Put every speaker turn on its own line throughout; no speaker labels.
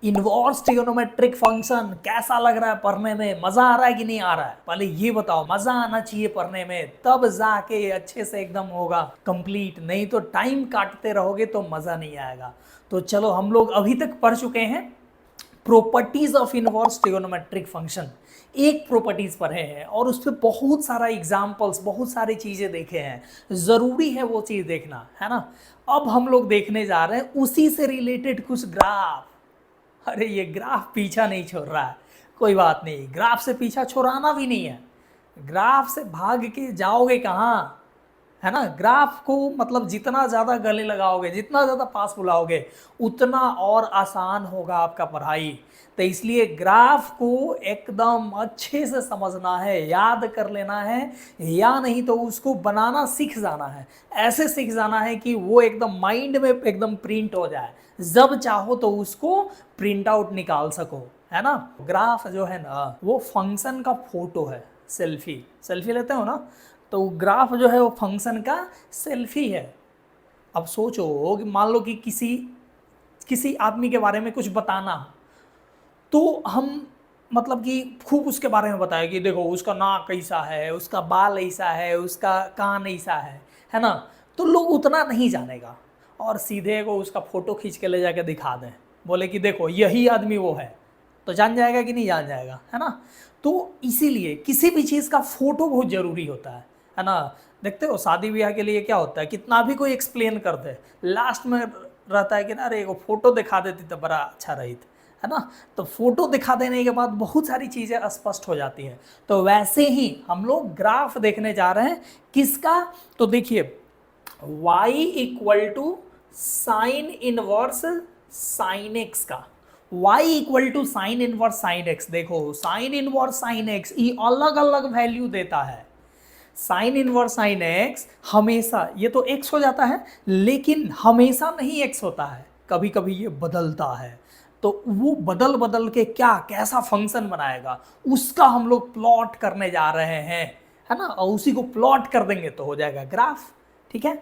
Inverse trigonometric function कैसा लग रहा है पढ़ने में, मजा आ रहा है कि नहीं आ रहा है? पहले ये बताओ, मजा आना चाहिए पढ़ने में, तब जाके अच्छे से एकदम होगा कंप्लीट, नहीं तो टाइम काटते रहोगे तो मजा नहीं आएगा। तो चलो, हम लोग अभी तक पढ़ चुके हैं properties of inverse trigonometric function, एक प्रॉपर्टीज पढ़े हैं और उस पर बहुत सारा एग्जाम्पल्स, बहुत सारी चीजें देखे हैं, जरूरी है वो चीज देखना, है ना। अब हम लोग देखने जा रहे हैं उसी से रिलेटेड कुछ ग्राफ। अरे ये ग्राफ पीछा नहीं छोड़ रहा है, कोई बात नहीं, ग्राफ से पीछा छुड़ाना भी नहीं है, ग्राफ से भाग के जाओगे कहाँ, है ना। ग्राफ को मतलब जितना ज़्यादा गले लगाओगे, जितना ज़्यादा पास बुलाओगे, उतना और आसान होगा आपका पढ़ाई। तो इसलिए ग्राफ को एकदम अच्छे से समझना है, याद कर लेना है, या नहीं तो उसको बनाना सीख जाना है, ऐसे सीख जाना है कि वो एकदम माइंड में एकदम प्रिंट हो जाए, जब चाहो तो उसको प्रिंट आउट निकाल सको, है ना। ग्राफ जो है ना वो फंक्शन का फोटो है, सेल्फी, सेल्फी लेते हो ना, तो ग्राफ जो है वो फंक्शन का सेल्फी है। अब सोचो कि मान लो कि किसी किसी आदमी के बारे में कुछ बताना, तो हम मतलब कि खूब उसके बारे में बताए कि देखो उसका नाक ऐसा है, उसका बाल ऐसा है, उसका कान ऐसा है ना, तो लोग उतना नहीं जानेगा, और सीधे को उसका फोटो खींच के ले जाके दिखा दें, बोले कि देखो यही आदमी वो है, तो जान जाएगा कि नहीं जान जाएगा, है ना। तो इसीलिए किसी भी चीज़ का फोटो बहुत ज़रूरी होता है ना। देखते हो शादी ब्याह के लिए क्या होता है, कितना भी कोई एक्सप्लेन कर दे, लास्ट में रहता है कि ना अरे वो फोटो दिखा देती तो बड़ा अच्छा रही, है ना। तो फोटो दिखा देने के बाद बहुत सारी चीज़ें स्पष्ट हो जाती हैं। तो वैसे ही हम लोग ग्राफ देखने जा रहे हैं, किसका, तो देखिए y equal to sine inverse sine X का, y equal to sine inverse sine X. देखो साइन इनवर्स साइन एक्स ये अलग अलग वैल्यू देता है, साइन इनवर्स साइन एक्स हमेशा, ये तो x हो जाता है लेकिन हमेशा नहीं x होता है, कभी कभी ये बदलता है। तो वो बदल बदल के क्या कैसा फंक्शन बनाएगा उसका हम लोग प्लॉट करने जा रहे हैं, है ना, और उसी को प्लॉट कर देंगे तो हो जाएगा ग्राफ, ठीक है।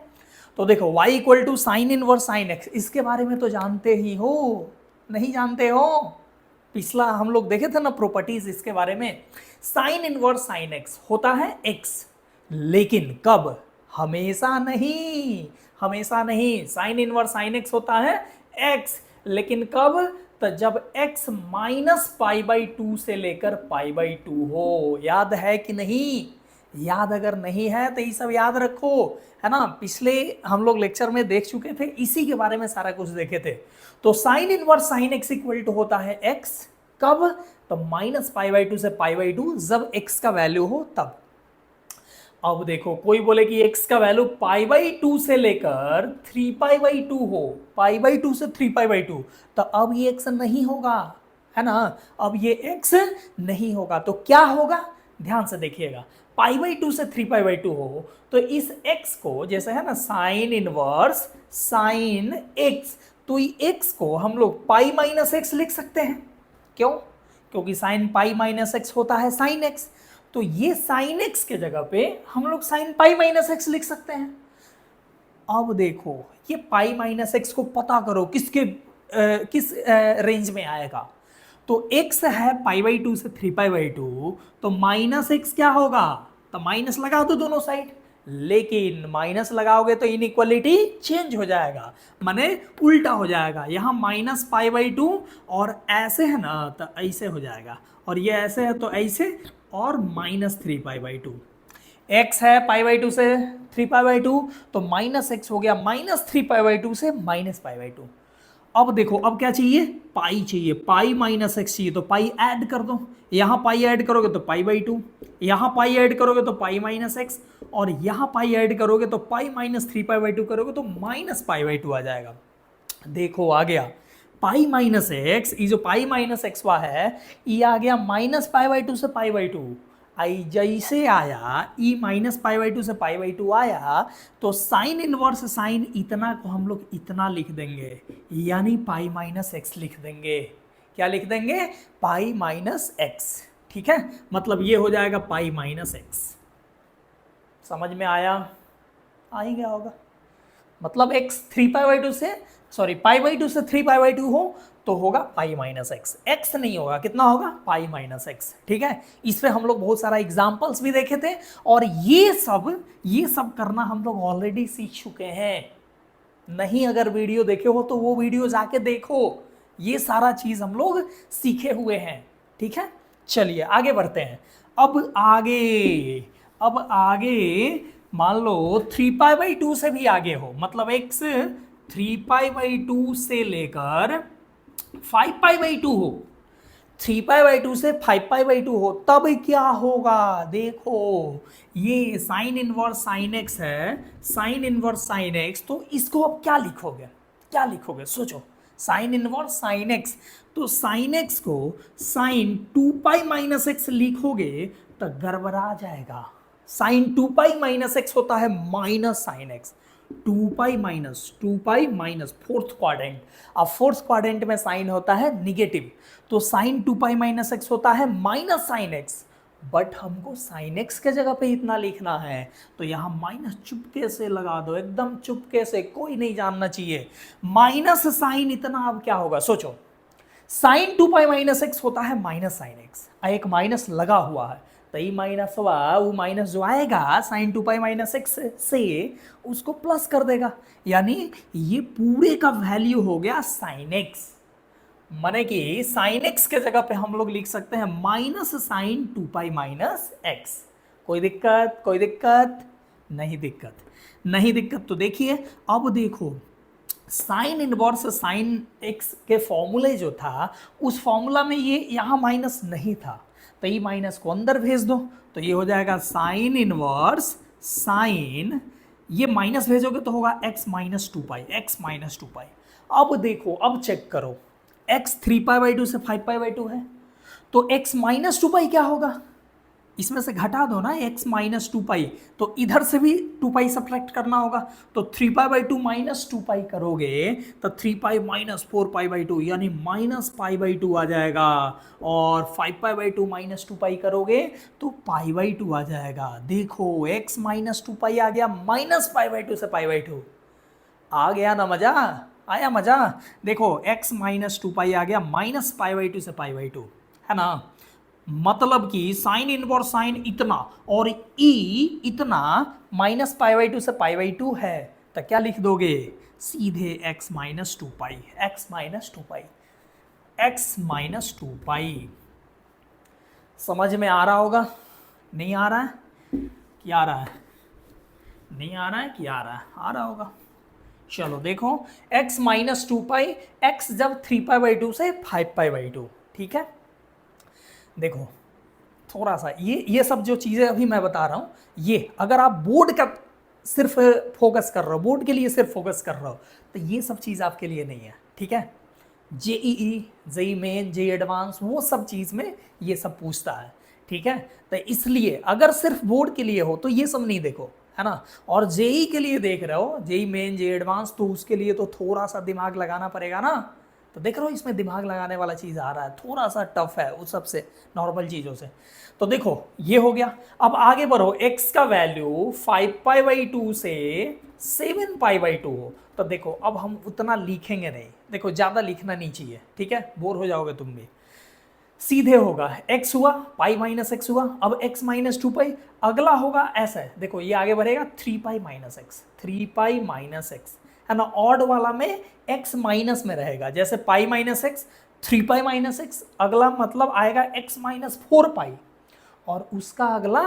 तो देखो y equal to sine inverse sine X, इसके बारे में तो जानते ही हो, नहीं जानते हो, पिछला हम लोग देखे थे ना प्रॉपर्टीज इसके बारे में। साइन इनवर्स साइन एक्स होता है x, लेकिन कब, हमेशा नहीं, हमेशा नहीं, साइन इनवर्स साइन एक्स होता है x, लेकिन कब, तो जब x minus pi by two से लेकर पाई बाई टू हो। याद है कि नहीं, याद अगर नहीं है तो ये सब याद रखो, है ना, पिछले हम लोग लेक्चर में देख चुके थे, इसी के बारे में सारा कुछ देखे थे। तो sine inverse sine X equal to होता है x, कब, तो माइनस पाई बाई टू से पाई बाई टू, जब x का वैल्यू हो तब। अब देखो कोई बोले कि x का वैल्यू पाई बाई टू से लेकर 3 पाई बाई टू हो, पाई बाई टू से 3 पाई बाई टू, तो अब ये x नहीं होगा, है ना, अब ये x नहीं होगा, तो क्या होगा, ध्यान से देखिएगा, पाई बाई टू से 3 पाई बाई टू हो, तो इस x को जैसे है ना साइन इनवर्स साइन x, तो ये x को हम लोग पाई माइनस एक्स लिख सकते हैं, क्यों, क्योंकि साइन पाई माइनस एक्स होता है साइन x, तो ये साइन x के जगह पे हम लोग साइन पाई माइनस एक्स लिख सकते हैं। अब देखो ये पाई माइनस एक्स को पता करो किसके किस रेंज में आएगा, तो x है पाई बाई टू से 3 पाई बाई टू, तो माइनस एक्स क्या होगा, तो माइनस लगा दो दोनों साइड, लेकिन माइनस लगाओगे तो इनइक्वालिटी चेंज हो जाएगा, माने उल्टा हो जाएगा, यहाँ माइनस पाई बाई टू और ऐसे है ना तो ऐसे हो जाएगा, और ये ऐसे है तो ऐसे, और minus 3 pi by two, X है पाई बाई टू से 3 पाई बाई टू, तो माइनस एक्स हो गया माइनस 3 पाई बाई टू से माइनस पाई बाई टू। अब देखो अब क्या चाहिए, पाई चाहिए, पाई माइनस एक्स चाहिए, तो पाई ऐड कर दो, यहाँ पाई ऐड करोगे तो पाई बाई टू, यहाँ पाई ऐड करोगे तो पाई माइनस एक्स, और यहाँ पाई ऐड करोगे तो pi minus 3 pi by two करोगे तो माइनस पाई बाई टू आ जाएगा। देखो आ गया पाई माइनस एक्स, ये जो पाई माइनस एक्स वा है ये आ गया माइनस पाई बाई टू से पाई बाई टू, आई जैसे आया E minus pi by two से पाई बाई टू आया, तो साइन इनवर्स साइन इतना को हम लोग इतना लिख देंगे, यानी पाई माइनस एक्स लिख देंगे, क्या लिख देंगे, पाई माइनस एक्स, ठीक है, मतलब ये हो जाएगा पाई माइनस एक्स। समझ में आया, आ ही गया होगा, मतलब x 3 पाई बाई टू से सॉरी पाई बाई टू से 3 पाई बाई टू हो तो होगा पाई माइनस एक्स, एक्स नहीं होगा, कितना होगा पाई माइनस एक्स। ठीक है, इस पे हम लोग बहुत सारा एग्जाम्पल्स भी देखे थे और ये सब करना हम लोग ऑलरेडी सीख चुके हैं। नहीं अगर वीडियो देखे हो तो वो वीडियो जाके देखो, ये सारा चीज हम लोग सीखे हुए हैं। ठीक है, चलिए आगे बढ़ते हैं। अब आगे मान लो 3π/2 से भी आगे हो, मतलब x 3π/2 से लेकर 5π/2 हो, 3π/2 से 5π/2 हो, तब क्या होगा देखो, ये साइन इनवर्स साइन एक्स है, साइन इनवर्स साइन एक्स, तो इसको अब क्या लिखोगे, क्या लिखोगे सोचो, साइन इनवर्स साइन एक्स, तो साइन एक्स को साइन 2π-x लिखोगे तो गड़बड़ा जाएगा। साइन 2π-x होता है minus sine x, 2π minus fourth quadrant, अब फोर्थ क्वाड्रेंट में साइन होता है निगेटिव, तो साइन 2π-x होता है माइनस साइन एक्स, बट हमको साइन एक्स के जगह पे इतना लिखना है, तो यहां माइनस चुपके से लगा दो, एकदम चुपके से, कोई नहीं जानना चाहिए। माइनस साइन इतना, अब क्या होगा सोचो, साइन 2π-x होता है माइनस साइन एक्स, एक माइनस लगा हुआ है, तो ये माइनस हुआ, वो माइनस जो आएगा साइन 2π-x से उसको प्लस कर देगा, यानी ये पूरे का वैल्यू हो गया साइन एक्स, माने कि साइन एक्स के जगह पे हम लोग लिख सकते हैं माइनस साइन 2π-x। कोई दिक्कत, कोई दिक्कत नहीं, दिक्कत तो देखिए, अब देखो साइन इनवर्स साइन एक्स के फॉर्मूले जो था, उस फॉर्मूला में ये यहाँ माइनस नहीं था, तो ये माइनस को अंदर भेज दो, तो ये हो जाएगा साइन इनवर्स साइन, ये माइनस भेजोगे तो होगा x माइनस 2π। अब देखो, अब चेक करो, x 3π/2 से 5π/2 है, तो x माइनस 2π क्या होगा, इसमें से घटा दो ना x माइनस 2π, तो इधर से भी 2π सब्ट्रैक्ट करना होगा, तो 3π/2 माइनस 2π करोगे तो 3π माइनस 4π/2 यानी माइनस π/2 आ जाएगा, और 5π/2 माइनस 2π करोगे तो π/2 आ जाएगा। देखो x माइनस 2π आ गया, माइनस π/2 से π/2 आ गया ना, मजा आया, मजा। देखो x माइनस 2π आ गया, माइनस π/2 से π/2, है ना, मतलब कि साइन इनवर्स साइन इतना और e इतना माइनस π/2 से π/2 है, तो क्या लिख दोगे, सीधे x माइनस 2π, x माइनस 2π। समझ में आ रहा होगा, नहीं आ रहा है, क्या आ रहा है, नहीं आ रहा है, क्या आ रहा है, आ रहा होगा। चलो देखो, x माइनस 2π, x जब 3π/2 से 5π/2, ठीक है। देखो थोड़ा सा ये सब जो चीज़ें अभी मैं बता रहा हूँ, ये अगर आप बोर्ड का सिर्फ फोकस कर रहे हो, बोर्ड के लिए सिर्फ फोकस कर रहे हो, तो ये सब चीज़ आपके लिए नहीं है, ठीक है। जेई मेन, जेई एडवांस, वो सब चीज़ में ये सब पूछता है, ठीक है। तो इसलिए अगर सिर्फ बोर्ड के लिए हो तो ये सब नहीं देखो, है ना, और जेई के लिए देख रहे हो, जेई मेन, जेई एडवांस, तो उसके लिए तो थोड़ा सा दिमाग लगाना पड़ेगा ना। तो देख रहे हो, इसमें दिमाग लगाने वाला चीज़ आ रहा है, थोड़ा सा टफ है उस सबसे नॉर्मल चीज़ों से। तो देखो ये हो गया, अब आगे बढ़ो, x का वैल्यू 5π/2 से 7π/2 हो, तो देखो अब हम उतना लिखेंगे नहीं, देखो ज़्यादा लिखना नहीं चाहिए, ठीक है, बोर हो जाओगे तुम भी। सीधे होगा x हुआ, π-x हुआ, अब x माइनस 2π, अगला होगा ऐसा, देखो ये आगे बढ़ेगा 3π-x, है ना, ऑड वाला में x माइनस में रहेगा, जैसे π-x 3π-x, अगला मतलब आएगा x माइनस 4π, और उसका अगला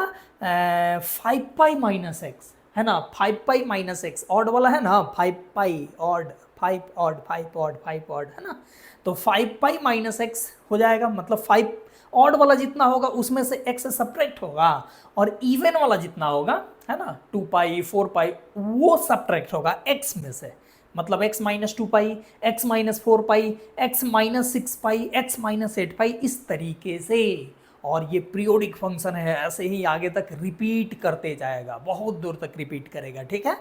5π-x, है ना, 5π-x, ऑड वाला है ना, 5π ऑड, 5 ऑड, 5 ऑड, 5 ऑड, है ना, तो 5π-x हो जाएगा, मतलब 5 ऑड वाला जितना होगा उसमें से x सब्ट्रैक्ट होगा, और इवन वाला जितना होगा, है ना, 2π 4π, वो सब्ट्रैक्ट होगा x में से, मतलब x minus 2π, x minus 4π, x minus 6π, x minus 8π, इस तरीके से। और ये पीरियोडिक फंक्शन है, ऐसे ही आगे तक रिपीट करते जाएगा, बहुत दूर तक रिपीट करेगा, ठीक है।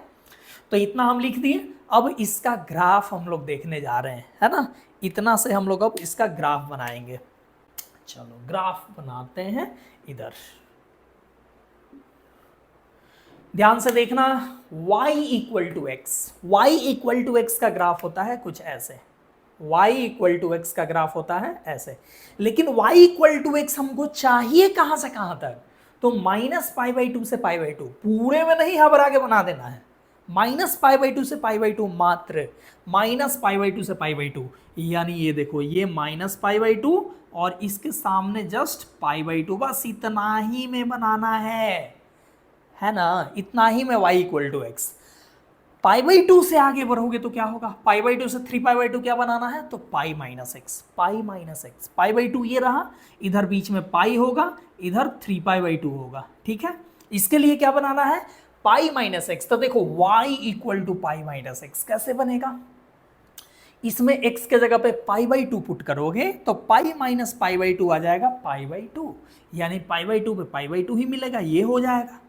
तो इतना हम लिख दिए, अब इसका ग्राफ हम लोग देखने जा रहे हैं, है ना, इतना से हम लोग अब इसका ग्राफ बनाएंगे। चलो ग्राफ बनाते हैं, इधर ध्यान से देखना, y इक्वल टू एक्स का ग्राफ होता है कुछ ऐसे, y इक्वल टू एक्स का ग्राफ होता है ऐसे। लेकिन y इक्वल टू एक्स हमको चाहिए कहां से कहां तक, तो -π/2 से π/2, पूरे में नहीं घबरा के बना देना है, -π/2 से π/2 मात्र, -π/2 से π/2, यानी ये देखो ये -π/2 और इसके सामने जस्ट π/2, बस इतना ही में बनाना है ना, इतना ही में y इक्वल टू एक्स। π/2 से आगे बढ़ोगे तो क्या होगा, π/2 से 3π/2 क्या बनाना है, तो पाई माइनस एक्स, π/2 ये रहा, इधर बीच में पाई होगा, इधर 3π/2 होगा, ठीक है। इसके लिए क्या बनाना है, पाई माइनस एक्स। तो देखो y equal to pi minus X कैसे बनेगा, इसमें x के जगह पे π/2 पुट करोगे तो पाई माइनस π/2 आ जाएगा π/2, यानी π/2 पे π/2 ही मिलेगा, ये हो जाएगा।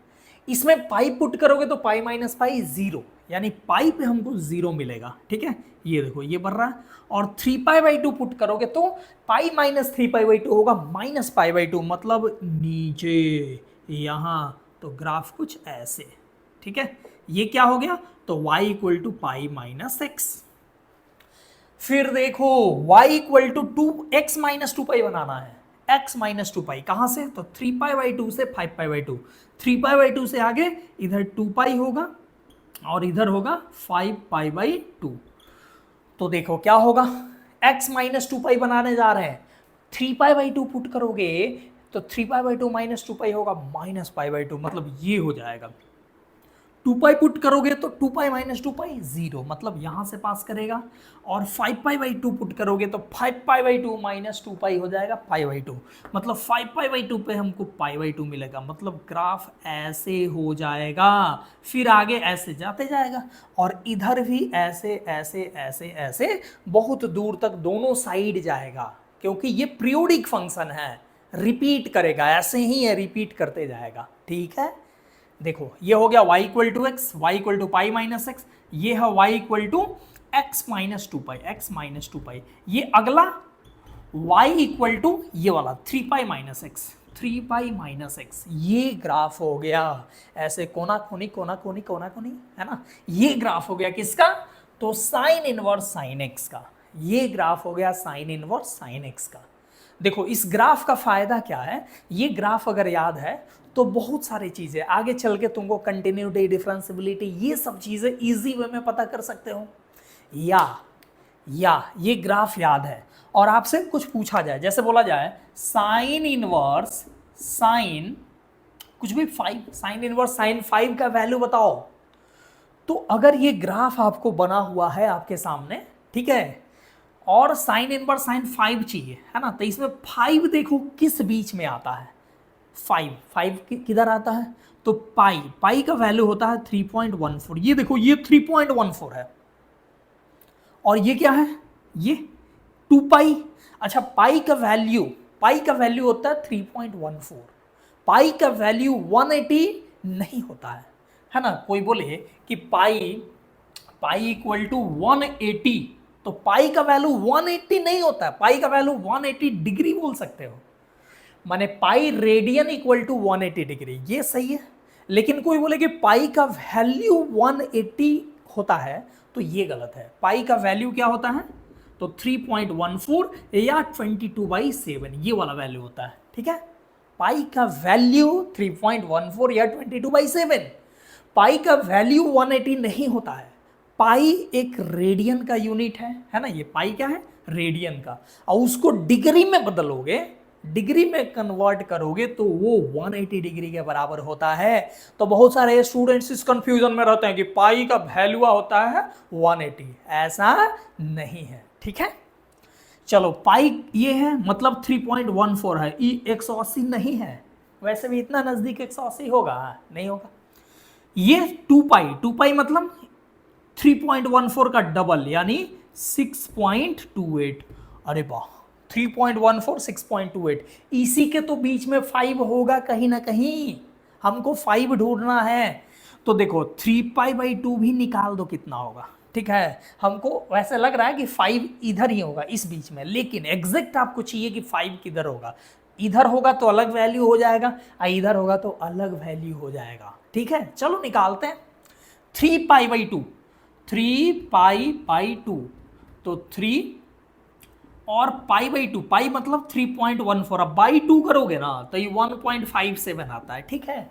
इसमें पाई पुट करोगे तो पाई माइनस पाई 0, यानी पाई पे हमको 0 मिलेगा, ठीक है। ये देखो ये बढ़ रहा है, और 3π/2 पुट करोगे तो पाई माइनस 3π/2 होगा -π/2, मतलब नीचे यहाँ, तो ग्राफ कुछ ऐसे, ठीक है। ये क्या हो गया, तो y equal to pi minus x. फिर देखो y equal to 2x minus 2π बनाना है, x माइनस 2π कहां से, तो 3π/2 से 5π/2, 3π/2 से आगे इधर 2π होगा और इधर होगा 5π/2। तो देखो क्या होगा, x माइनस 2π बनाने जा रहे हैं, 3π/2 पुट करोगे तो 3π/2 माइनस 2π होगा -π/2, मतलब ये हो जाएगा। 2π पुट करोगे तो 2π माइनस 2π 0, मतलब यहां से पास करेगा, और 5π/2 पुट करोगे तो 5π/2 माइनस 2π हो जाएगा π/2, मतलब 5π/2 पे हमको π/2 मिलेगा, मतलब ग्राफ ऐसे हो जाएगा। फिर आगे ऐसे जाते जाएगा, और इधर भी ऐसे ऐसे ऐसे ऐसे बहुत दूर तक दोनों साइड जाएगा, क्योंकि ये पीरियोडिक फंक्शन है, रिपीट करेगा, ऐसे ही है, रिपीट करते जाएगा, ठीक है। देखो ये हो गया y equal to x, Y equal to pi minus x, ये है y equal to x minus 2π, ये अगला y इक्वल टू ये वाला 3π माइनस एक्स, ये ग्राफ हो गया ऐसे कोना कोनी है ना, ये ग्राफ हो गया किसका, तो साइन इनवर्स साइन एक्स का, ये ग्राफ हो गया साइन इनवर्स साइन एक्स का। देखो इस ग्राफ का फायदा क्या है, ये ग्राफ अगर याद है तो बहुत सारी चीजें आगे चल के तुमको कंटिन्यूटी, डिफरेंशियबिलिटी, ये सब चीजें इजी वे में पता कर सकते हो, या ये ग्राफ याद है और आपसे कुछ पूछा जाए, जैसे बोला जाए साइन इनवर्स साइन कुछ भी 5, साइन इनवर्स साइन 5 का वैल्यू बताओ, तो अगर ये ग्राफ आपको बना हुआ है आपके सामने, ठीक है, और साइन इनवर्स साइन 5 चाहिए, है ना, तो इसमें 5 देखो किस बीच में आता है, 5 किधर आता है, तो पाई का वैल्यू होता है 3.14, ये देखो ये 3.14 है, और ये क्या है, ये 2π। अच्छा पाई का वैल्यू होता है 3.14, पाई का वैल्यू 180 नहीं होता है ना। कोई बोले कि पाई इक्वल टू 180, तो पाई का वैल्यू 180 नहीं होता है, पाई का वैल्यू 180 डिग्री बोल सकते हो, माने pi radian equal to 180 degree, ये सही है। लेकिन कोई बोले कि पाई का वैल्यू 180 होता है, तो ये गलत है। पाई का वैल्यू क्या होता है, तो 3.14 या 22/7, ये वाला वैल्यू होता है, ठीक है। पाई का वैल्यू 3.14 या 22/7, पाई का वैल्यू 180 नहीं होता है। पाई एक रेडियन का यूनिट है ना, ये पाई क्या है, रेडियन का, और उसको डिग्री में बदलोगे, डिग्री में कन्वर्ट करोगे तो वो 180 डिग्री के बराबर होता है। तो बहुत सारे स्टूडेंट्स इस कंफ्यूजन में रहते हैं कि पाई का वैल्यू होता है 180, ऐसा नहीं है, ठीक है। चलो पाई ये है, मतलब 3.14 है, ये 180 नहीं है, वैसे भी इतना नजदीक 180 होगा, नहीं होगा। ये 2π मतलब 3.14 का डबल, यानी 6.28, अरे वाह, 3.14 6.28, इसी के तो बीच में 5 होगा कहीं ना कहीं, हमको 5 ढूंढना है। तो देखो 3π/2 भी निकाल दो कितना होगा, ठीक है। हमको वैसे लग रहा है कि 5 इधर ही होगा इस बीच में, लेकिन एग्जैक्ट आपको चाहिए कि 5 किधर होगा, इधर होगा तो अलग वैल्यू हो जाएगा, इधर होगा तो अलग वैल्यू हो जाएगा, ठीक है। चलो निकालते हैं। 3π/2, 3π/2, तो 3 और पाई बाई 2, पाई मतलब 3.14, अब बाई 2 करोगे ना तो ये 1.57 आता है, ठीक है।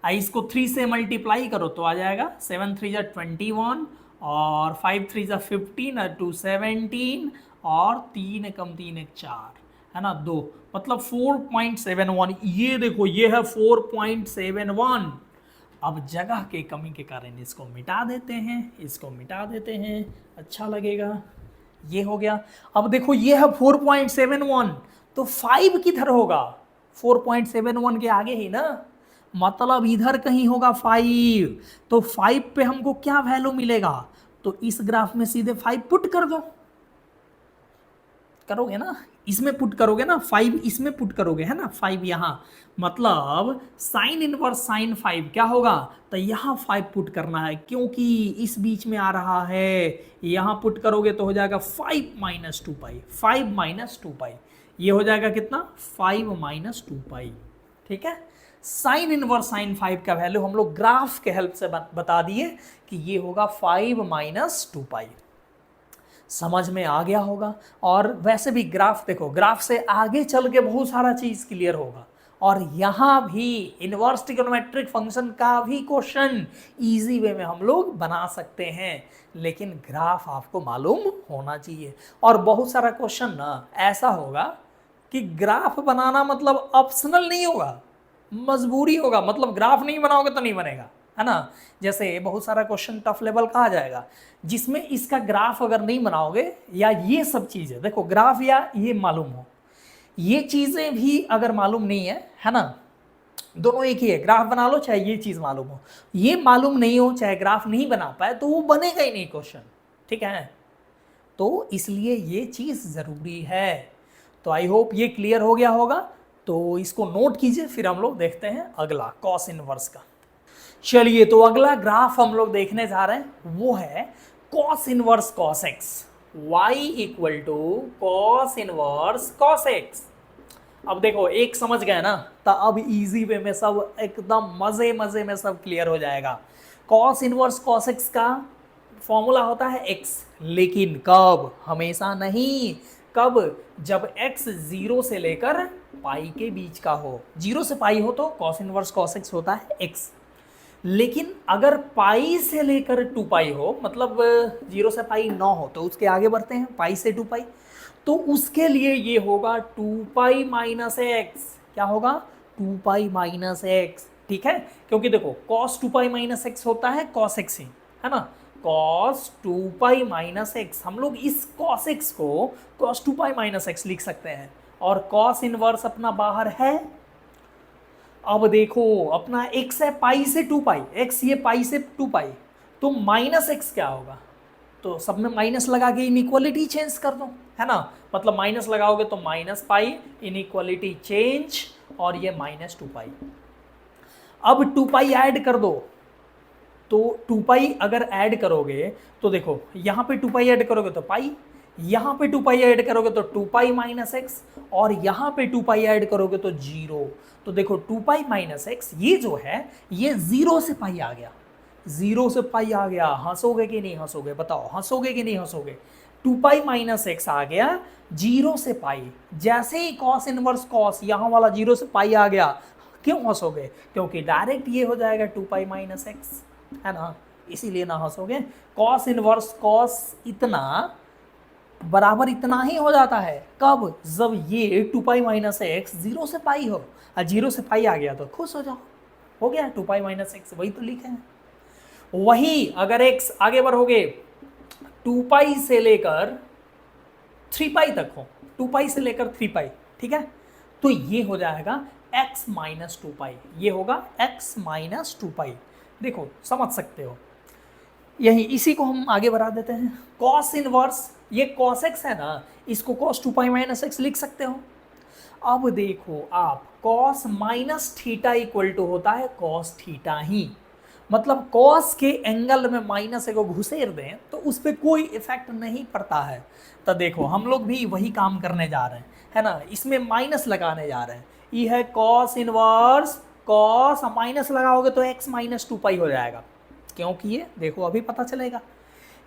इसको 3 से मल्टीप्लाई करो तो आ जाएगा 7 3 जा 21 और 5 3 जा 15 और 2 17 और 3 एकम 3 एक 4, है ना 2, मतलब 4.71। ये देखो ये है 4.71। अब जगह के कमी के कारण इसको मिटा देते हैं, इसको मिटा देते हैं, अच्छा लगेगा। ये हो गया। अब देखो ये है 4.71, तो 5 किधर होगा? 4.71 के आगे ही ना, मतलब इधर कहीं होगा 5। तो 5 पे हमको क्या वैल्यू मिलेगा? तो इस ग्राफ में सीधे 5 पुट कर दो, करोगे ना, इसमें पुट करोगे ना, 5 इसमें पुट करोगे, है ना, 5 यहां, मतलब साइन इनवर्स साइन 5 क्या होगा? तो यहां 5 पुट करना है क्योंकि इस बीच में आ रहा है, यहां पुट करोगे तो हो जाएगा 5 माइनस 2 पाई, 5 माइनस 2 पाई, ये हो जाएगा कितना? 5 माइनस 2 पाई, ठीक है। साइन इनवर्स साइन 5 का वैल्यू हम लोग ग्राफ के हेल्प से बता दिए कि ये होगा 5 माइनस 2 पाई। समझ में आ गया होगा। और वैसे भी ग्राफ देखो, ग्राफ से आगे चल के बहुत सारा चीज क्लियर होगा। और यहां भी इनवर्स ट्रिग्नोमेट्रिक फंक्शन का भी क्वेश्चन इजी वे में हम लोग बना सकते हैं, लेकिन ग्राफ आपको मालूम होना चाहिए। और बहुत सारा क्वेश्चन ना ऐसा होगा कि ग्राफ बनाना मतलब ऑप्शनल नहीं होगा, मजबूरी होगा, मतलब ग्राफ नहीं बनाओगे तो नहीं बनेगा, है ना। जैसे बहुत सारा क्वेश्चन टफ लेवल का आ जाएगा जिसमें इसका ग्राफ अगर नहीं बनाओगे, या ये सब चीजें देखो ग्राफ या ये मालूम हो, ये चीजें भी अगर मालूम नहीं है ना, दोनों एक ही है, ग्राफ बना लो चाहे ये चीज मालूम हो, ये मालूम नहीं हो चाहे ग्राफ नहीं बना पाए तो वो बनेगा ही नहीं क्वेश्चन, ठीक है। तो इसलिए ये चीज जरूरी है। तो आई होप ये क्लियर हो गया होगा। तो इसको नोट कीजिए, फिर हम लोग देखते हैं अगला कॉस इनवर्स का। चलिए, तो अगला ग्राफ हम लोग देखने जा रहे हैं वो है cos inverse cos X, Y equal to cos inverse cos X. अब देखो एक समझ गए ना, तो अब इजी वे में सब एकदम मजे मजे में सब क्लियर हो जाएगा। कॉस इनवर्स कॉस एक्स का फॉर्मूला होता है एक्स, लेकिन कब? हमेशा नहीं। कब? जब एक्स 0 से लेकर पाई के बीच का हो। 0 से पाई हो तो कॉस इनवर्स कॉस एक्स होता है एक्स, लेकिन अगर पाई से लेकर 2 पाई हो, मतलब 0 से पाई 9 हो, तो उसके आगे बढ़ते हैं पाई से 2 पाई, तो उसके लिए ये होगा 2 पाई माइनस एक्स। क्या होगा? 2 पाई माइनस एक्स, ठीक है। क्योंकि देखो कॉस 2 पाई माइनस एक्स होता है कॉस एक्स ही, है ना। कॉस 2 पाई माइनस एक्स, हम लोग इस कॉस एक्स को कॉस 2 पाई माइनस एक्स लिख सकते हैं। और कॉस इनवर्स अपना बाहर है। अब देखो अपना x है पाई से 2 पाई, x ये पाई से 2 पाई, तो माइनस एक्स क्या होगा? तो सब में माइनस लगा के इनइक्वालिटी चेंज कर दो, है ना। मतलब माइनस लगाओगे तो माइनस पाई, इनइक्वालिटी चेंज, और ये माइनस 2 पाई। अब 2 पाई ऐड कर दो, तो 2 पाई अगर ऐड करोगे तो देखो यहाँ पे 2 पाई ऐड करोगे तो पाई, यहाँ पे 2 पाई ऐड करोगे तो 2 पाई माइनस एक्स, और यहाँ पे 2 पाई ऐड करोगे तो 0। तो देखो 2 पाई माइनस एक्स ये जो है ये 0 से पाई आ गया, 0 से पाई आ गया। हंसोगे कि नहीं हंसोगे? बताओ, हंसोगे कि नहीं हंसोगे? 2 पाई माइनस एक्स आ गया 0 से पाई, जैसे ही कॉस इनवर्स कॉस यहाँ वाला 0 से पाई आ गया, क्यों हंसोगे? क्योंकि डायरेक्ट ये हो जाएगा 2 पाई माइनस एक्स, है ना, इसीलिए ना हंसोगे। कॉस इनवर्स कॉस इतना बराबर इतना ही हो जाता है, कब? जब ये 2 पाई माइनस एक्स 0 से पाई हो, और 0 से पाई आ गया तो खुश हो जाओ, हो गया 2 पाई माइनस एक्स, वही तो लिखे हैं। वही अगर एक्स आगे बढ़ोगे 2 पाई से लेकर 3 पाई तक हो, 2 पाई से लेकर 3 पाई, ठीक है, तो ये हो जाएगा x माइनस 2 पाई, ये होगा x माइनस 2 पाई। देखो समझ सकते हो, यही इसी को हम आगे बढ़ा देते हैं। कॉस इनवर्स ये कॉस एक्स है ना, इसको कॉस 2 पाई माइनस एक्स लिख सकते हो। अब देखो आप cos minus theta equal to होता है कॉस थीटा ही, मतलब कॉस के एंगल में माइनस को घुसेर दें तो उस पर कोई इफेक्ट नहीं पड़ता है। तो देखो हम लोग भी वही काम करने जा रहे हैं, है ना, इसमें माइनस लगाने जा रहे हैं। ये है कॉस इनवर्स कॉस, माइनस लगाओगे तो एक्स माइनस 2 पाई हो जाएगा, क्योंकि ये देखो अभी पता चलेगा।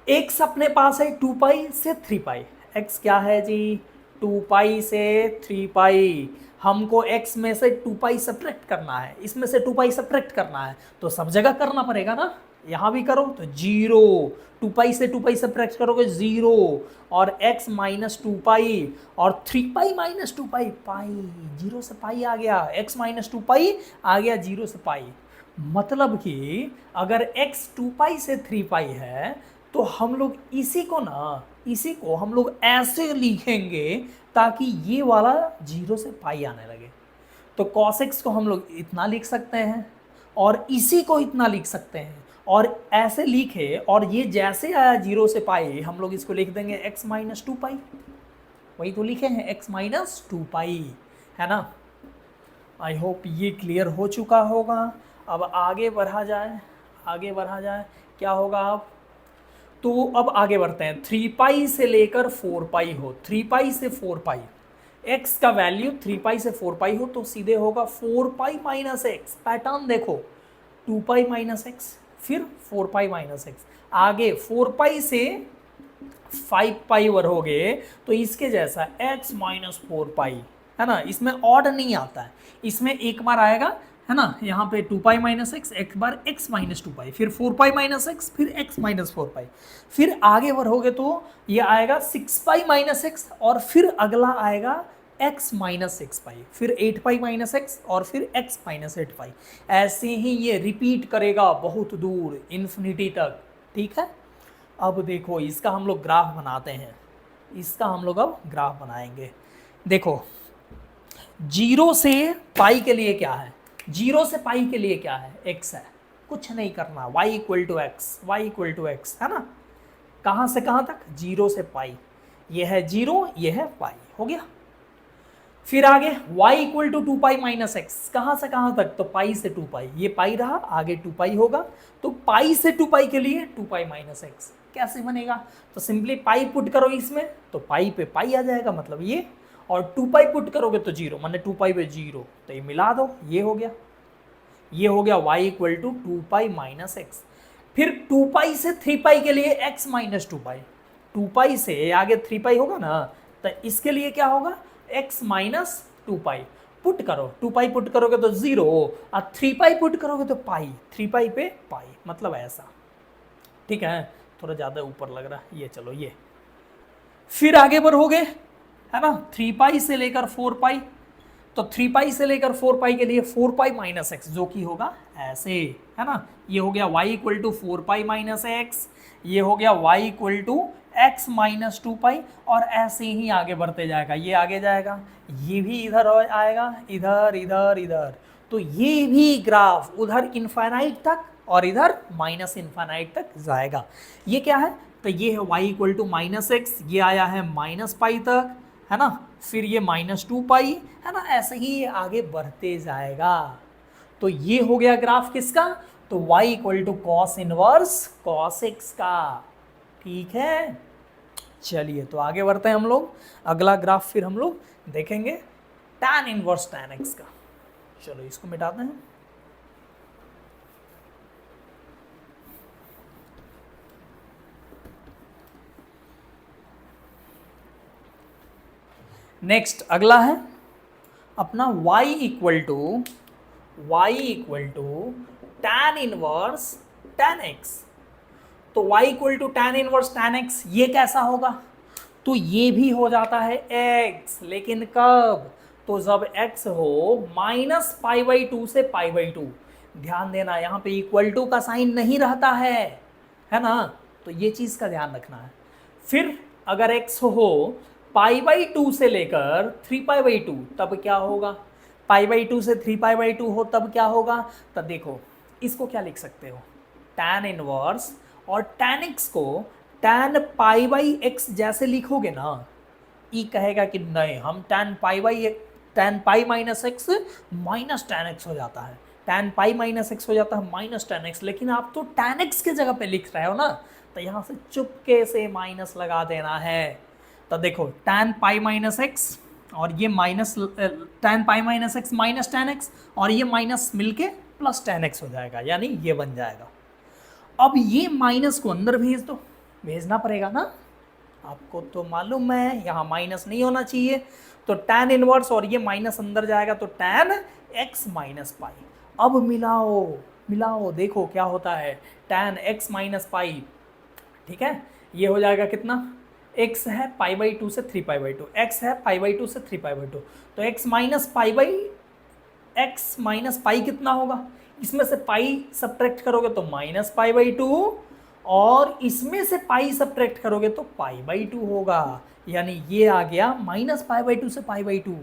एक्स अपने पास है 2 पाई से 3 पाई, एक्स क्या है जी 2 पाई से 3 पाई, हमको x में से 2 पाई सब्ट्रैक्ट करना है, इसमें से 2 पाई सब्ट्रैक्ट करना है, तो सब जगह करना पड़ेगा ना, यहाँ भी करो तो 0, 2 पाई से 2 पाई सब्ट्रैक्ट करोगे 0, और x माइनस 2 पाई, और 3 पाई माइनस 2 पाई, पाई 0 से पाई आ गया, x माइनस 2 पाई आ गया 0 से पाई। मतलब कि अगर x 2 पाई से 3 पाई है तो हम लोग इसी को हम लोग ऐसे लिखेंगे ताकि ये वाला 0 से पाई आने लगे। तो cos x को हम लोग इतना लिख सकते हैं और इसी को इतना लिख सकते हैं, और ऐसे लिखे और ये जैसे आया 0 से पाई हम लोग इसको लिख देंगे x माइनस 2 पाई, वही तो लिखे हैं x माइनस 2 पाई, है ना। आई होप ये क्लियर हो चुका होगा। अब आगे बढ़ा जाए, क्या होगा अब, तो अब आगे बढ़ते हैं। 3 पाई से लेकर 4 पाई हो, 3 पाई से 4 पाई, x का वैल्यू 3 पाई से 4 पाई हो तो सीधे होगा 4 पाई माइनस एक्स। पैटर्न देखो, 2 पाई माइनस एक्स, फिर 4 पाई माइनस एक्स, आगे 4 पाई से 5 पाई वर हो गए तो इसके जैसा x माइनस 4 पाई, है ना। इसमें ऑड नहीं आता है, इसमें एक बार आएगा, है ना, यहाँ पे 2 पाई माइनस एक्स, एक बार x माइनस 2 पाई, फिर 4 पाई माइनस एक्स, फिर x माइनस 4 पाई, फिर आगे बढ़ोगे तो ये आएगा 6 पाई माइनस एक्स, और फिर अगला आएगा x माइनस 6 पाई, फिर 8 पाई माइनस एक्स, और फिर x माइनस 8 पाई। ऐसे ही ये रिपीट करेगा बहुत दूर इन्फिनिटी तक, ठीक है। अब देखो इसका हम लोग ग्राफ बनाते हैं, इसका हम लोग अब ग्राफ बनाएंगे। देखो 0 से पाई के लिए क्या है, 0 से पाई के लिए क्या है, x है, कुछ नहीं करना, y इक्वल टू एक्स, है ना। कहाँ से कहाँ तक, 0 से पाई, ये है 0, ये है पाई, हो गया। फिर आगे y equal to 2 pi minus X, कहाँ से कहाँ तक, तो पाई से 2 पाई, ये पाई रहा, आगे 2 पाई होगा, तो पाई से 2 पाई के लिए 2 पाई माइनस एक्स कैसे बनेगा, तो सिंपली पाई पुट करो इसमें, तो पाई पे पाई आ जाएगा, मतलब ये, और 2 पाई पुट करोगे तो 0, माने 2 पाई पे 0, तो ये मिला दो, ये हो गया y equal to 2 pi minus x. फिर 2 पाई से 3 पाई के लिए x माइनस 2 पाई, 2 पाई से आगे 3 पाई होगा ना, तो इसके लिए क्या होगा, x माइनस 2 पाई पुट करो, 2 पाई पुट करोगे तो 0, और 3 पाई पुट करोगे तो पाई, 3 पाई पे पाई, मतलब ऐसा, ठीक है। थोड़ा ज़्यादा ऊपर लग रहा है ये, चलो ये। फिर आगे बढ़ोगे, है ना, 3 पाई से लेकर 4 पाई, तो 3 पाई से लेकर 4 पाई के लिए 4 पाई माइनस एक्स, जो कि होगा ऐसे, है ना। ये हो गया y equal to 4 pi minus x, ये हो गया y equal to x minus 2 pi, और ऐसे ही आगे बढ़ते जाएगा, ये आगे जाएगा, ये भी इधर आएगा, इधर इधर इधर, तो ये भी ग्राफ उधर इनफाइनाइट तक और इधर माइनस इनफाइनाइट तक जाएगा। ये क्या है, तो ये है y equal to minus x, ये आया है माइनस पाई तक, है ना, फिर ये माइनस 2 पाई, है ना, ऐसे ही ये आगे बढ़ते जाएगा। तो ये हो गया ग्राफ किसका, तो y equal to cos inverse cos X का, ठीक है। चलिए तो आगे बढ़ते हैं हम लोग, अगला ग्राफ फिर हम लोग देखेंगे tan इनवर्स tan x का। चलो इसको मिटाते हैं। नेक्स्ट अगला है अपना y equal to tan inverse tan x। तो y equal to tan inverse tan x ये कैसा होगा, तो ये भी हो जाता है x, लेकिन कब, तो जब x हो माइनस पाई बाई 2 से पाई बाई 2। ध्यान देना यहाँ पे इक्वल टू का साइन नहीं रहता है ना, तो ये चीज़ का ध्यान रखना है। फिर अगर x हो पाई बाई 2 से लेकर 3 पाई बाई 2, तब क्या होगा, पाई बाई 2 से 3 पाई बाई 2 हो तब क्या होगा, तब देखो इसको क्या लिख सकते हो, tan इनवर्स, और tan x को tan पाई बाई x जैसे लिखोगे ना, ई कहेगा कि नहीं हम tan पाई minus x minus tan x हो जाता है, tan पाई माइनस एक्स हो जाता है माइनस tan x, लेकिन आप तो tan x के जगह पे लिख रहे हो ना, तो यहाँ से चुपके से माइनस लगा देना है। तो देखो tan पाई माइनस एक्स और ये माइनस tan पाई minus x minus tan x, और ये माइनस मिलके प्लस tan x हो जाएगा, यानी ये बन जाएगा। अब ये माइनस को अंदर भेज दो, भेजना पड़ेगा ना, आपको तो मालूम है यहाँ माइनस नहीं होना चाहिए, तो tan इनवर्स और ये माइनस अंदर जाएगा तो tan x माइनस पाई। अब मिलाओ मिलाओ, देखो क्या होता है, tan x माइनस पाई, ठीक है, ये हो जाएगा कितना, x है पाई बाई 2 से 3 पाई बाई 2, x है पाई बाई 2 से 3 पाई बाई 2, तो x minus pi by x minus pi कितना होगा, इसमें से पाई सब्ट्रैक्ट करोगे तो माइनस पाई बाई 2, और इसमें से पाई सब्ट्रैक्ट करोगे तो पाई बाई 2 होगा, यानी ये आ गया माइनस पाई बाई 2 से पाई बाई 2,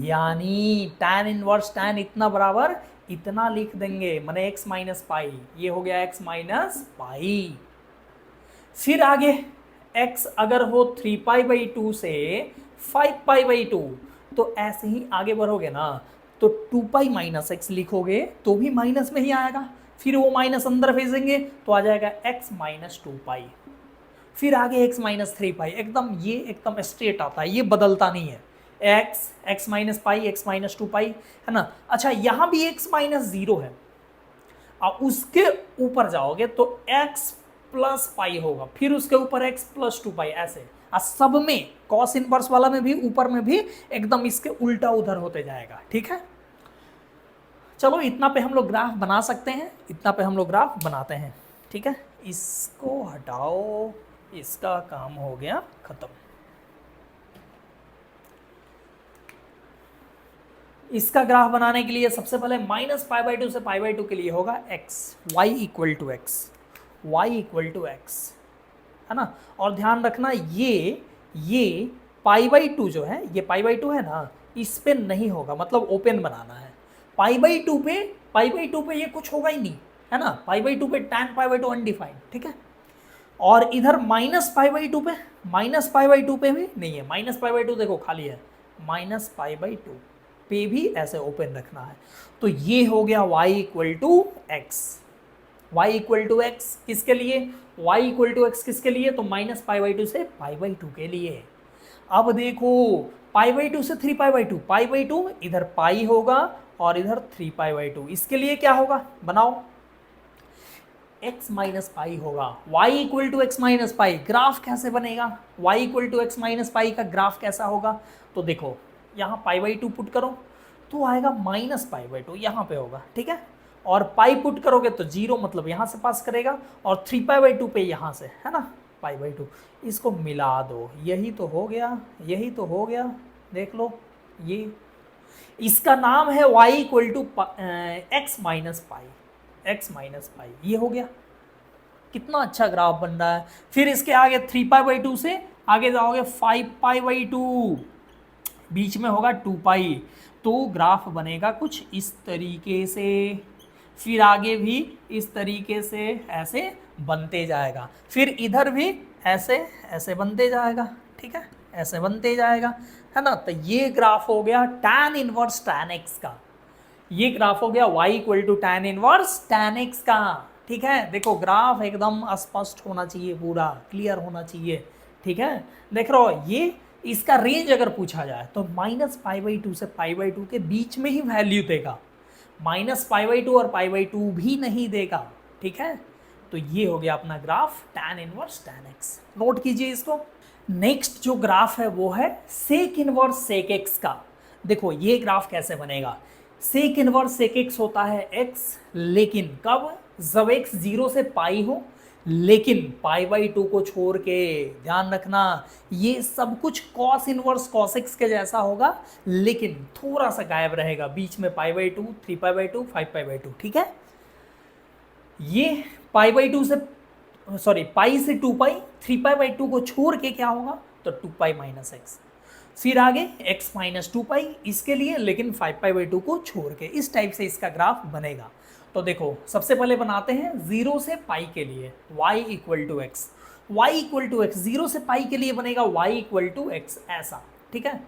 यानी tan इनवर्स tan इतना बराबर इतना लिख देंगे, माने x माइनस पाई, ये हो गया x माइनस पाई। फिर आगे x अगर हो 3 पाई बाई 2 से 5 पाई बाई 2, तो ऐसे ही आगे बढ़ोगे ना, तो 2 पाई माइनस एक्स लिखोगे तो भी माइनस में ही आएगा, फिर वो माइनस अंदर भेजेंगे तो आ जाएगा x माइनस 2 पाई, फिर आगे x माइनस 3 पाई, एकदम ये एकदम स्ट्रेट आता है, ये बदलता नहीं है, x minus pi, x minus 2 पाई, है ना। अच्छा यहाँ भी x माइनस 0 है, अब उसके ऊपर जाओगे तो x प्लस पाई होगा, फिर उसके ऊपर x प्लस 2 पाई, ऐसे सब में कॉस इनवर्स वाला में भी ऊपर में भी एकदम इसके उल्टा उधर होते जाएगा, ठीक है। चलो इतना पे हम लोग ग्राफ बना सकते हैं, इतना पे हम लोग ग्राफ बनाते हैं, ठीक है। इसको हटाओ, इसका काम हो गया खत्म। इसका ग्राफ बनाने के लिए सबसे पहले माइनस पाई बाई 2 से पाई बाई 2 के लिए होगा x, y equal to X, y equal to X, है ना। और ध्यान रखना ये पाई बाई 2 जो है, ये पाई बाई 2 है ना, इस पे नहीं होगा, मतलब ओपन बनाना है। पाई बाई 2 पे ये कुछ होगा ही नहीं, है ना। पाई बाई 2 पे tan पाई बाई 2 अनडिफाइंड, ठीक है। और इधर माइनस पाई बाई 2 पे, माइनस पाई बाई 2 पे भी नहीं है, माइनस पाई बाई 2 देखो खाली है, माइनस पाई बाई 2 पे भी ऐसे ओपन रखना है। तो ये हो गया y equal to X, y equal to X किसके लिए, y इक्वल टू एक्स किसके लिए, तो माइनस पाई बाई 2 से पाई बाई 2 के लिए। अब देखो पाई बाई 2 से 3 पाई बाई 2, पाई बाई 2 इधर पाई होगा और इधर 3 पाई बाई 2, इसके लिए क्या होगा बनाओ, x माइनस पाई होगा, y equal to x minus pi. Graph कैसे बनेगा, y equal to x minus pi का ग्राफ कैसा होगा, तो देखो यहाँ पाई बाई 2 पुट करो तो आएगा माइनस पाई बाई 2, यहाँ पे होगा, ठीक है। और पाई पुट करोगे तो 0, मतलब यहाँ से पास करेगा, और 3 पाई बाई 2 पे यहाँ से, है ना, पाई बाई 2, इसको मिला दो, यही तो हो गया, यही तो हो गया, देख लो ये, इसका नाम है y equal to x minus pi, X minus pi, ये हो गया। कितना अच्छा ग्राफ बन रहा है। फिर इसके आगे 3 पाई बाई 2 से आगे जाओगे 5 पाई बाई 2, बीच में होगा 2 पाई, तो ग्राफ बनेगा कुछ इस तरीके से, फिर आगे भी इस तरीके से ऐसे बनते जाएगा, फिर इधर भी ऐसे ऐसे बनते जाएगा, ठीक है, ऐसे बनते जाएगा, है ना। तो ये ग्राफ हो गया tan इनवर्स tan x का, ये ग्राफ हो गया y equal to tan inverse tan x का, ठीक है। देखो ग्राफ एकदम स्पष्ट होना चाहिए, पूरा क्लियर होना चाहिए, ठीक है। देख रहे हो ये, इसका रेंज अगर पूछा जाए तो माइनस पाई बाई 2 से पाई बाई 2 के बीच में ही वैल्यू देगा, माइनस पाई बाई 2 और पाई बाई 2 भी नहीं देगा, ठीक है। तो ये हो गया अपना graph tan inverse tan x, note कीजिए इसको। नेक्स्ट जो ग्राफ है वो है सेक इनवर्स सेक x का। देखो ये ग्राफ कैसे बनेगा, सेक इनवर्स सेक x होता है x, लेकिन कब, जब x 0 से पाई हो, लेकिन पाई बाई 2 को छोड़ के, ध्यान रखना ये सब कुछ कॉस इनवर्स कॉस एक्स के जैसा होगा, लेकिन थोड़ा सा गायब रहेगा, बीच में pi by 2, 3 pi by 2, 5 pi by 2, ठीक है। ये पाई बाई 2 से, सॉरी पाई से 2 पाई, 3 पाई बाई 2 को छोड़ के क्या होगा, तो 2 पाई माइनस एक्स, फिर आगे x माइनस 2 पाई इसके लिए, लेकिन 5 पाई बाई 2 को छोड़ के, इस टाइप से इसका ग्राफ बनेगा। तो देखो सबसे पहले बनाते हैं 0 से पाई के लिए y equal to X, y equal to X, 0 से पाई के लिए बनेगा y इक्वल टू एक्स ऐसा, ठीक है।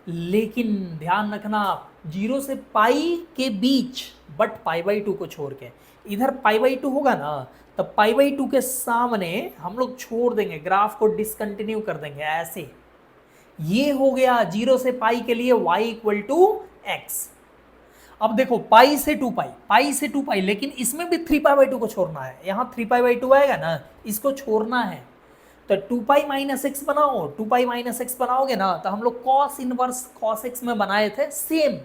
लेकिन ध्यान रखना 0 से पाई के बीच, बट पाई बाई 2 को छोड़ के, इधर पाई बाई 2 होगा ना, तब पाई बाई 2 के सामने हम लोग छोड़ देंगे, ग्राफ को डिसकंटिन्यू कर देंगे ऐसे। ये हो गया 0 से पाई के लिए y इक्वल टू एक्स। अब देखो पाई से 2 पाई, पाई से 2 पाई, लेकिन इसमें भी 3 पाई बाई 2 को छोड़ना है, यहाँ 3 पाई बाई 2 आएगा ना, इसको छोड़ना है, तो 2 पाई माइनस एक्स बनाओ, 2 पाई माइनस एक्स बनाओगे ना तो हम लोग कॉस इनवर्स कॉस एक्स में बनाए थे, सेम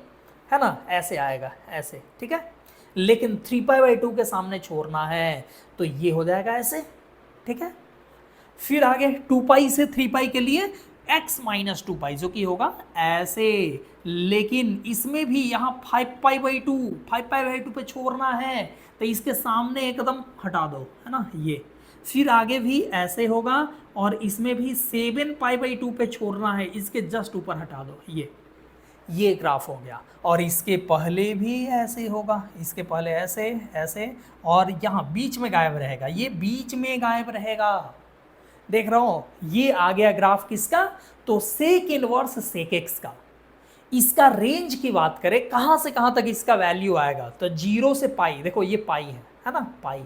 है ना, ऐसे आएगा ऐसे, ठीक है। लेकिन 3 पाई बाई 2 के सामने छोड़ना है तो ये हो जाएगा ऐसे, ठीक है। फिर आगे 2 पाई से 3 पाई के लिए x माइनस 2 पाई जो कि होगा ऐसे, लेकिन इसमें भी यहाँ 5 पाई बाई 2 5 पाई बाई 2 पे छोड़ना है तो इसके सामने एकदम हटा दो, है ना ये। फिर आगे भी ऐसे होगा और इसमें भी 7 पाई बाई 2 पे छोड़ना है, इसके जस्ट ऊपर हटा दो, ये ग्राफ हो गया। और इसके पहले भी ऐसे होगा, इसके पहले ऐसे ऐसे, और यहाँ बीच में गायब रहेगा, ये बीच में गायब रहेगा, देख रहा हो। ये आ गया ग्राफ किसका, तो सेक इनवर्स सेक एक्स का। इसका रेंज की बात करें कहाँ से कहाँ तक इसका वैल्यू आएगा, तो 0 से पाई, देखो ये पाई है ना पाई,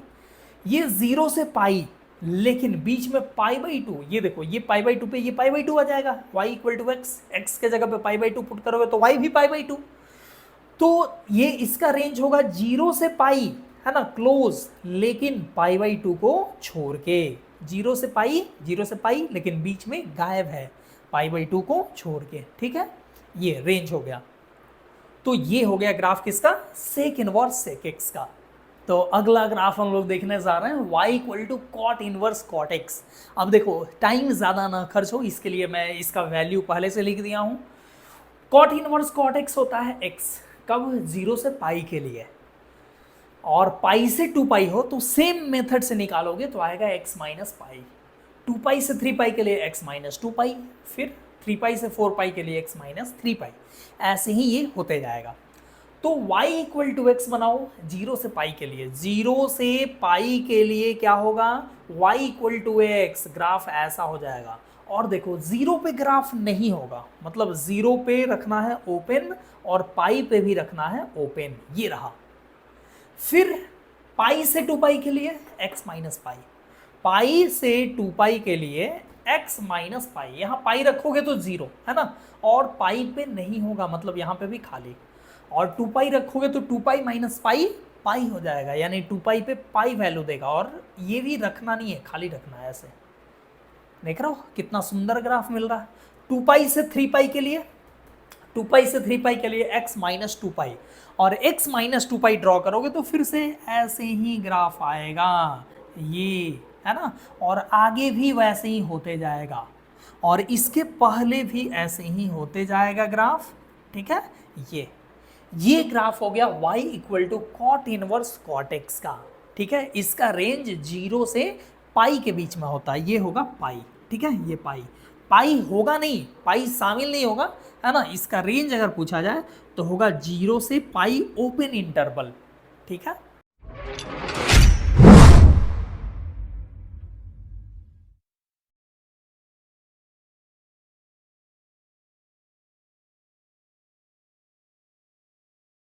ये 0 से पाई, लेकिन बीच में पाई बाई 2, ये देखो ये पाई बाई 2 पे ये पाई बाई 2 आ जाएगा, y equal to X, X के जगह पे पाई बाई 2 पुट करोगे तो y भी पाई बाई 2। तो ये इसका रेंज होगा 0 से पाई, है ना क्लोज, लेकिन पाई बाई 2 को छोड़ के, 0 से पाई लेकिन बीच में गायब है, पाई बाई 2 को छोड़ के, ठीक है। ये रेंज हो गया। तो ये हो गया ग्राफ किसका, सेक इनवर्स सेक एक्स का। तो अगला ग्राफ हम लोग देखने जा रहे हैं y equal to cot inverse cot X. अब देखो टाइम ज़्यादा ना खर्च हो इसके लिए मैं इसका वैल्यू पहले से लिख दिया हूँ। कॉट इनवर्स कॉट एक्स होता है x, कब, 0 से पाई के लिए, और पाई से 2 पाई हो तो सेम मेथड से निकालोगे तो आएगा x माइनस पाई। 2 पाई से 3 पाई के लिए x माइनस 2 पाई, फिर 3 पाई से 4 पाई के लिए x माइनस 3 पाई, ऐसे ही ये होते जाएगा। तो y इक्वल टू एक्स बनाओ 0 से पाई के लिए, 0 से पाई के लिए क्या होगा, y equal to X, graph ऐसा हो जाएगा। और देखो 0 पे ग्राफ नहीं होगा, मतलब 0 पे रखना है ओपन और पाई पे भी रखना है ओपन, ये रहा। फिर पाई से 2 पाई के लिए x माइनस पाई, पाई से 2 पाई के लिए x माइनस पाई, यहाँ पाई रखोगे तो 0 है ना, और पाई पे नहीं होगा मतलब यहाँ पे भी खाली, और 2 पाई रखोगे तो 2 पाई माइनस पाई पाई हो जाएगा, यानी 2 पाई पे पाई वैल्यू देगा, और ये भी रखना नहीं है, खाली रखना है ऐसे। देख रहे हो कितना सुंदर ग्राफ मिल रहा है। 2 पाई से 3 पाई के लिए, 2 पाई से 3 पाई के लिए x माइनस 2 पाई, और x माइनस 2 पाई ड्रॉ करोगे तो फिर से ऐसे ही ग्राफ आएगा, ये है ना, और आगे भी वैसे ही होते जाएगा, और इसके पहले भी ऐसे ही होते जाएगा ग्राफ, ठीक है। ये ग्राफ हो गया y equal to cot inverse cot X का, ठीक है। इसका रेंज 0 से पाई के बीच में होता है, ये होगा पाई, ठीक है। ये पाई होगा नहीं, पाई शामिल नहीं होगा, है ना। इसका रेंज अगर पूछा जाए तो होगा 0 से पाई ओपन इंटरवल, ठीक है।